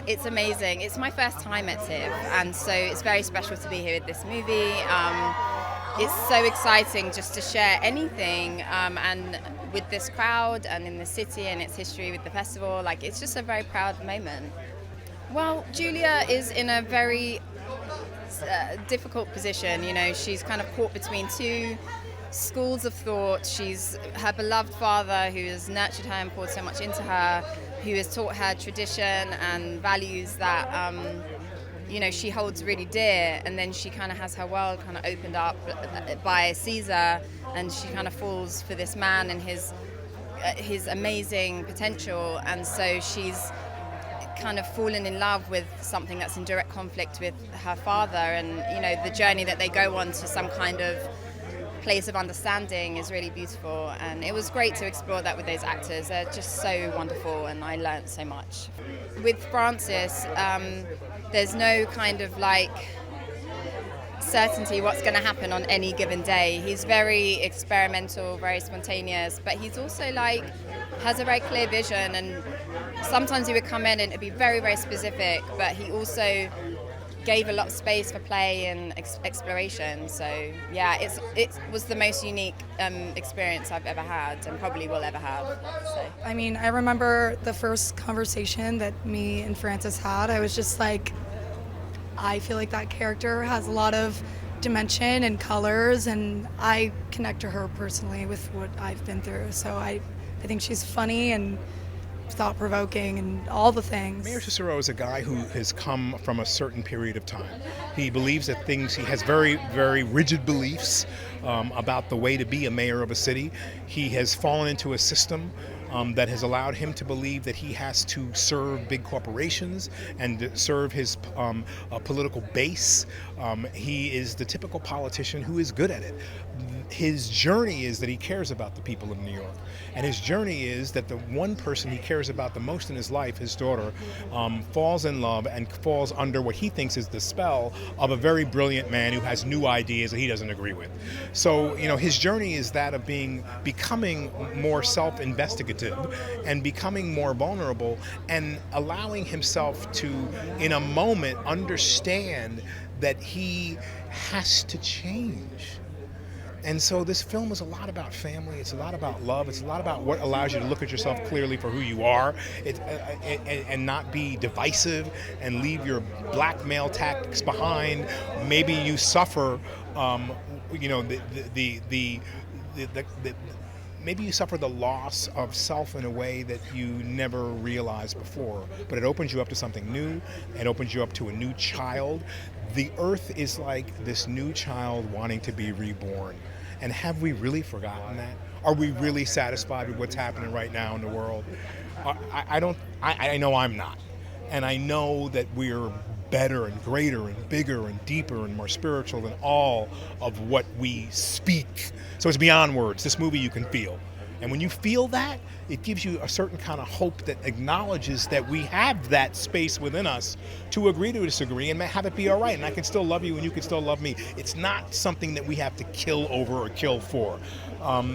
It's amazing. It's my first time at TIFF, and so it's very special to be here with this movie. It's so exciting just to share anything, and with this crowd and in the city and its history with the festival. Like, it's just a very proud moment. Well, Julia is in a very difficult position. You know, she's kind of caught between two schools of thought. She's her beloved father, who has nurtured her and poured so much into her, who has taught her tradition and values that you know, she holds really dear, and then she kind of has her world kind of opened up by Caesar, and she kind of falls for this man and his amazing potential, and so she's kind of fallen in love with something that's in direct conflict with her father, and you know, the journey that they go on to some kind of place of understanding is really beautiful, and it was great to explore that with those actors. They're just so wonderful, and I learnt so much. With Francis, there's no kind of like certainty what's going to happen on any given day. He's very experimental, very spontaneous, but he's also like has a very clear vision, and sometimes he would come in and it'd be very, very specific, but he also gave a lot of space for play and exploration. So yeah, it was the most unique experience I've ever had, and probably will ever have. So. I mean, I remember the first conversation that me and Francis had. I was just like, I feel like that character has a lot of dimension and colors, and I connect to her personally with what I've been through. So I think she's funny and thought-provoking and all the things. Mayor Cicero is a guy who has come from a certain period of time. He believes that he has very, very rigid beliefs about the way to be a mayor of a city. He has fallen into a system that has allowed him to believe that he has to serve big corporations and serve his political base. He is the typical politician who is good at it. His journey is that he cares about the people of New York. And his journey is that the one person he cares about the most in his life, his daughter, falls in love and falls under what he thinks is the spell of a very brilliant man who has new ideas that he doesn't agree with. So, you know, his journey is that of becoming more self-investigative and becoming more vulnerable and allowing himself to, in a moment, understand that he has to change. And so this film is a lot about family, it's a lot about love, it's a lot about what allows you to look at yourself clearly for who you are, and not be divisive and leave your black male tactics behind. Maybe you suffer, you know, maybe you suffer the loss of self in a way that you never realized before, but it opens you up to something new, it opens you up to a new child. The earth is like this new child wanting to be reborn. And have we really forgotten that? Are we really satisfied with what's happening right now in the world? I know I'm not. And I know that we're better and greater and bigger and deeper and more spiritual than all of what we speak. So it's beyond words. This movie you can feel. And when you feel that, it gives you a certain kind of hope that acknowledges that we have that space within us to agree to disagree and have it be all right. And I can still love you and you can still love me. It's not something that we have to kill over or kill for.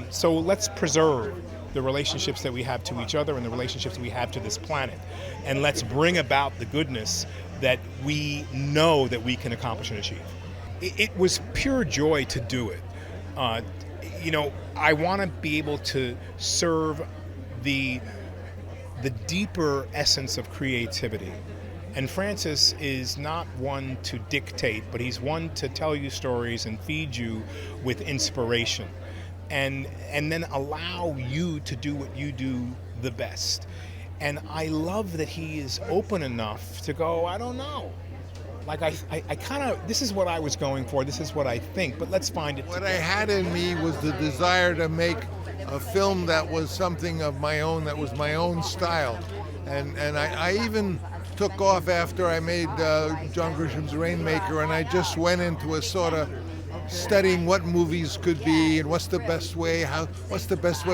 So let's preserve the relationships that we have to each other and the relationships that we have to this planet. And let's bring about the goodness that we know that we can accomplish and achieve. It was pure joy to do it. You know, I want to be able to serve the deeper essence of creativity. And Francis is not one to dictate, but he's one to tell you stories and feed you with inspiration. And then allow you to do what you do the best. And I love that he is open enough to go, I don't know. Like I kind of, this is what I was going for, this is what I think, but let's find it What together. I had in me was the desire to make a film that was something of my own, that was my own style. And I even took off after I made John Grisham's Rainmaker, and I just went into a sort of studying what movies could be and what's the best way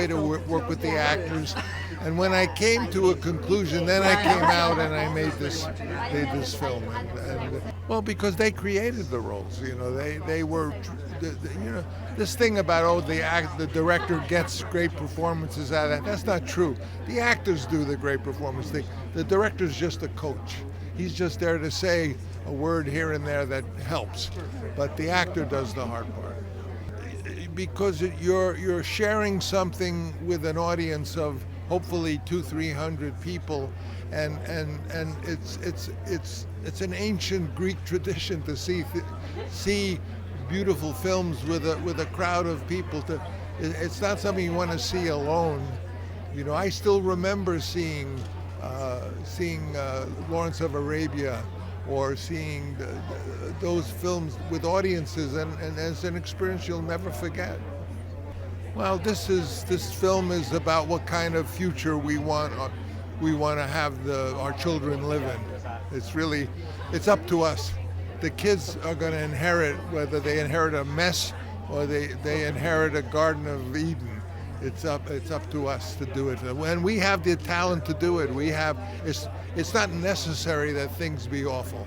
to work with the actors. And when I came to a conclusion, then I came out and I made this film. And well, because they created the roles, you know, they were, you know, this thing about the director gets great performances out of that. That's not true. The actors do the great performance thing. The director's just a coach. He's just there to say a word here and there that helps, but the actor does the hard part. Because you're sharing something with an audience of hopefully 200-300 people, and it's an ancient Greek tradition to see beautiful films with a crowd of people. It's not something you want to see alone. You know, I still remember seeing Lawrence of Arabia, or seeing those films with audiences, and it's an experience you'll never forget. Well, this film is about what kind of future we want to have our children live in. It's up to us. The kids are going to inherit, whether they inherit a mess or they inherit a Garden of Eden. It's up to us to do it, and we have the talent to do it. It's not necessary that things be awful,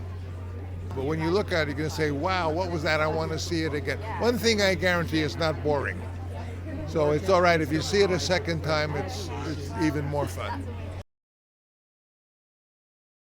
but when you look at it, you're going to say, "Wow, what was that? I want to see it again." One thing I guarantee: it's not boring. So it's all right if you see it a second time. It's even more fun.